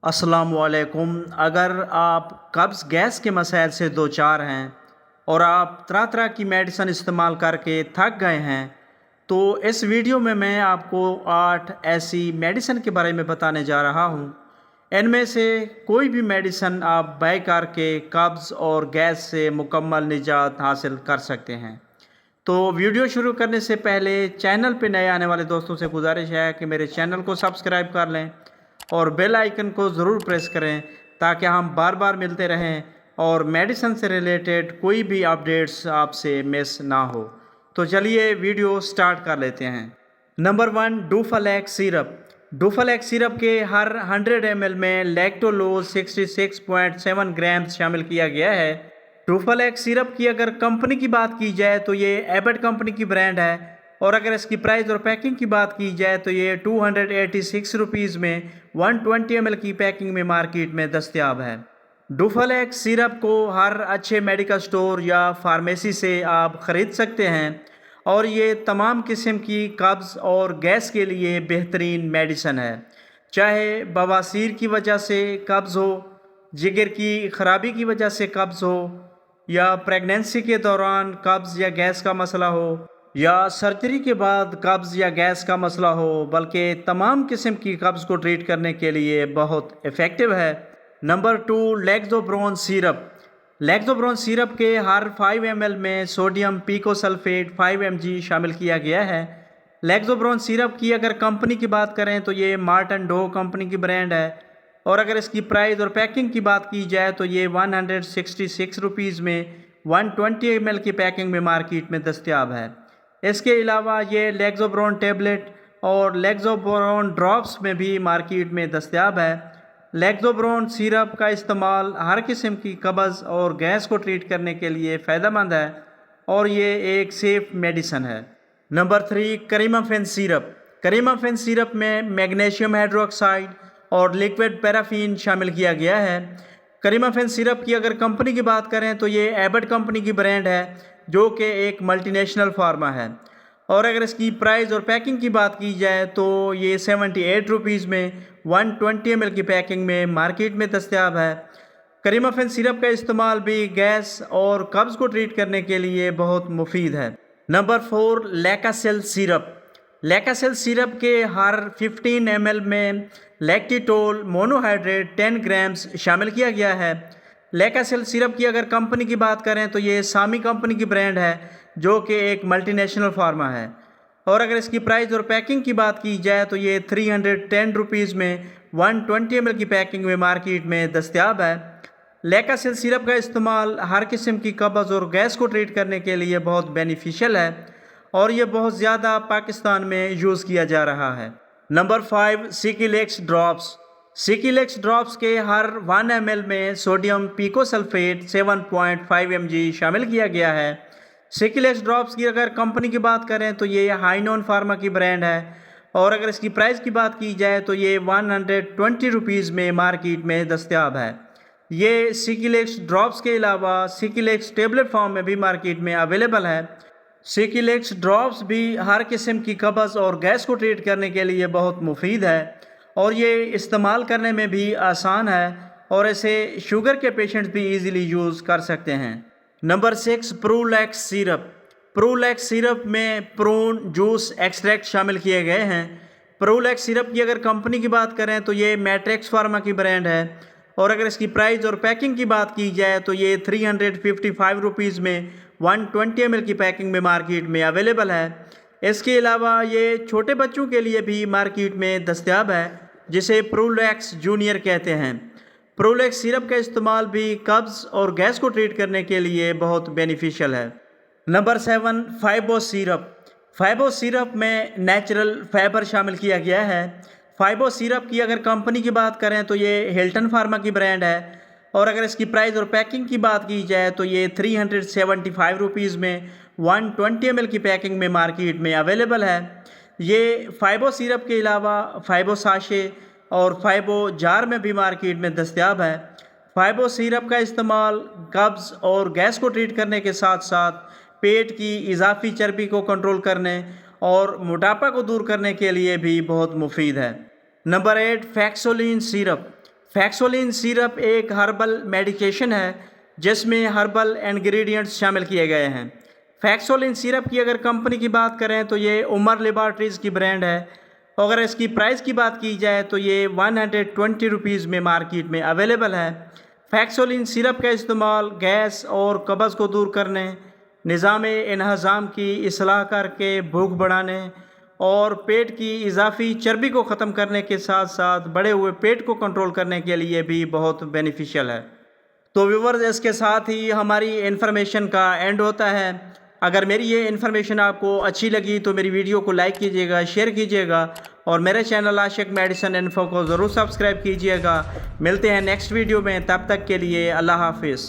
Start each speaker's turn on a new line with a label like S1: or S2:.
S1: अस्सलामुअलैकुम। अगर आप कब्ज़ गैस के मसाइल से दो चार हैं और आप तरह तरह की मेडिसिन इस्तेमाल करके थक गए हैं, तो इस वीडियो में मैं आपको 8 ऐसी मेडिसिन के बारे में बताने जा रहा हूँ। इनमें से कोई भी मेडिसिन आप बाय करके कब्ज़ और गैस से मुकम्मल निजात हासिल कर सकते हैं। तो वीडियो शुरू करने से पहले चैनल पे नए आने वाले दोस्तों से गुजारिश है कि मेरे चैनल को सब्सक्राइब कर लें और बेल आइकन को ज़रूर प्रेस करें ताकि हम बार बार मिलते रहें और मेडिसिन से रिलेटेड कोई भी अपडेट्स आपसे मिस ना हो। तो चलिए वीडियो स्टार्ट कर लेते हैं। Number 1, Duphalac syrup. Duphalac syrup के हर 100 ml में लैक्टोलोज 66.7 ग्राम शामिल किया गया है। डूफालेक्स सिरप की अगर कंपनी की बात की जाए तो ये एबट कंपनी की ब्रांड है, और अगर इसकी प्राइस और पैकिंग की बात की जाए तो ये 286 रुपीज़ में 120 ml की पैकिंग में मार्केट में दस्तयाब है। डूफालेक्स सिरप को हर अच्छे मेडिकल स्टोर या फार्मेसी से आप ख़रीद सकते हैं, और ये तमाम किस्म की कब्ज़ और गैस के लिए बेहतरीन मेडिसन है। चाहे बवासीर की वजह से कब्ज़ हो, जिगर की ख़राबी की वजह से कब्ज़ हो, या प्रेगनेंसी के दौरान कब्ज़ या गैस का मसला हो, या सर्जरी के बाद कब्ज़ या गैस का मसला हो, बल्कि तमाम किस्म की कब्ज़ को ट्रीट करने के लिए बहुत इफ़ेक्टिव है। Number 2, Laxobron syrup. Laxobron syrup के हर 5 ml में सोडियम पिकोसल्फेट 5 mg शामिल किया गया है। लेग्जोब्रोन सिरप की अगर कंपनी की बात करें तो ये मार्टन डो कंपनी की ब्रांड है, और अगर इसकी प्राइस और पैकिंग की बात की जाए तो ये 166 रुपीज़ में 120 ml की पैकिंग में मार्केट में दस्तयाब है। इसके अलावा ये लेग्जोब्रोन टेबलेट और लेग्जोब्रोन ड्रॉप्स में भी मार्केट में दस्तयाब है। लेग्जोब्रोन सिरप का इस्तेमाल हर किस्म की कब्ज़ और गैस को ट्रीट करने के लिए फ़ायदेमंद है, और ये एक सेफ मेडिसन है। Number 3, Cremaffin syrup. Cremaffin syrup में मैग्नीशियम हाइड्रोक्साइड और लिक्विड पैराफिन शामिल किया गया है। करीमाफेन सिरप की अगर कंपनी की बात करें तो ये एबट कंपनी की ब्रांड है, जो कि एक मल्टीनेशनल फार्मा है, और अगर इसकी प्राइस और पैकिंग की बात की जाए तो ये 78 रुपीज़ में 120 ml की पैकिंग में मार्केट में दस्तयाब है। करीमाफेन सिरप का इस्तेमाल भी गैस और कब्ज़ को ट्रीट करने के लिए बहुत मुफीद है। Number 4, Lacasel syrup. Lacasel syrup के हर 15 ml में लैक्टिटोल मोनोहाइड्रेट 10 ग्राम्स शामिल किया गया है। लैकासेल सिरप की अगर कंपनी की बात करें तो ये सामी कंपनी की ब्रांड है, जो कि एक मल्टीनेशनल फार्मा है, और अगर इसकी प्राइस और पैकिंग की बात की जाए तो ये 310 रुपीज़ में 120 ml की पैकिंग में मार्केट में दस्तयाब है। लैकासेल सिरप का इस्तेमाल हर किस्म की कब्ज़ और गैस को ट्रीट करने के लिए बहुत बेनिफिशियल है, और ये बहुत ज़्यादा पाकिस्तान में यूज़ किया जा रहा है। Number 5, Sicilax drops. Sicilax drops के हर 1 ml में सोडियम पिकोसल्फेट 7.5 mg शामिल किया गया है। सिकिलेक्स ड्रॉप्स की अगर कंपनी की बात करें तो ये हाइनोन फार्मा की ब्रांड है, और अगर इसकी प्राइस की बात की जाए तो ये 120 रुपीज़ में मार्केट में दस्तयाब है। ये सिकिलेक्स ड्रॉप्स के अलावा सिकिलेक्स टेबलेट फॉर्म में भी मार्केट में अवेलेबल है। सिकिलेक्स ड्रॉप्स भी हर किस्म की कब्ज़ और गैस को ट्रीट करने के लिए बहुत मुफीद है, और ये इस्तेमाल करने में भी आसान है, और इसे शुगर के पेशेंट्स भी इजीली यूज़ कर सकते हैं। Number 6, Prolax syrup. Prolax syrup में प्रून जूस एक्सट्रैक्ट शामिल किए गए हैं। प्रोलैक्स सिरप की अगर कंपनी की बात करें तो ये मैट्रिक्स फार्मा की ब्रांड है, और अगर इसकी प्राइस और पैकिंग की बात की जाए तो ये 355 रुपीज़ में 120 ml की पैकिंग में मार्केट में अवेलेबल है। इसके अलावा ये छोटे बच्चों के लिए भी मार्केट में दस्तयाब है, जिसे प्रोलैक्स जूनियर कहते हैं। प्रोलैक्स सिरप का इस्तेमाल भी कब्ज़ और गैस को ट्रीट करने के लिए बहुत बेनिफिशियल है। Number 7, Fibo syrup. Fibo syrup में नेचुरल फाइबर शामिल किया गया है। फाइबो सिरप की अगर कंपनी की बात करें तो ये हिल्टन फार्मा की ब्रांड है, और अगर इसकी प्राइस और पैकिंग की बात की जाए तो ये 375 रुपीज़ में 120 ml की पैकिंग में मार्केट में अवेलेबल है। ये फाइबो सिरप के अलावा फाइबो साशे और फाइबो जार में भी मार्केट में दस्तयाब है। फाइबो सिरप का इस्तेमाल कब्ज़ और गैस को ट्रीट करने के साथ साथ पेट की इजाफी चर्बी को कंट्रोल करने और मोटापा को दूर करने के लिए भी बहुत मुफीद है। Number 8, Faxolin syrup. Faxolin syrup एक हर्बल मेडिकेशन है जिसमें हर्बल इंग्रेडिएंट्स शामिल किए गए हैं। फैक्सोलिन सिरप की अगर कंपनी की बात करें तो ये उमर लेबॉरेटरीज़ की ब्रांड है। अगर इसकी प्राइस की बात की जाए तो ये 120 रुपीज़ में मार्केट में अवेलेबल है। फैक्सोलिन सिरप का इस्तेमाल गैस और कब्ज़ को दूर करने, निज़ाम इन्हज़ाम की इस्लाह करके भूख बढ़ाने और पेट की इजाफी चर्बी को ख़त्म करने के साथ साथ बढ़े हुए पेट को कंट्रोल करने के लिए भी बहुत बेनिफिशियल है। तो व्यूवर्स, इसके साथ ही हमारी इन्फॉर्मेशन का एंड होता है। अगर मेरी ये इन्फॉर्मेशन आपको अच्छी लगी तो मेरी वीडियो को लाइक कीजिएगा, शेयर कीजिएगा और मेरे चैनल आशिक मेडिसिन इन्फो को ज़रूर सब्सक्राइब कीजिएगा। मिलते हैं नेक्स्ट वीडियो में, तब तक के लिए अल्लाह हाफिज़।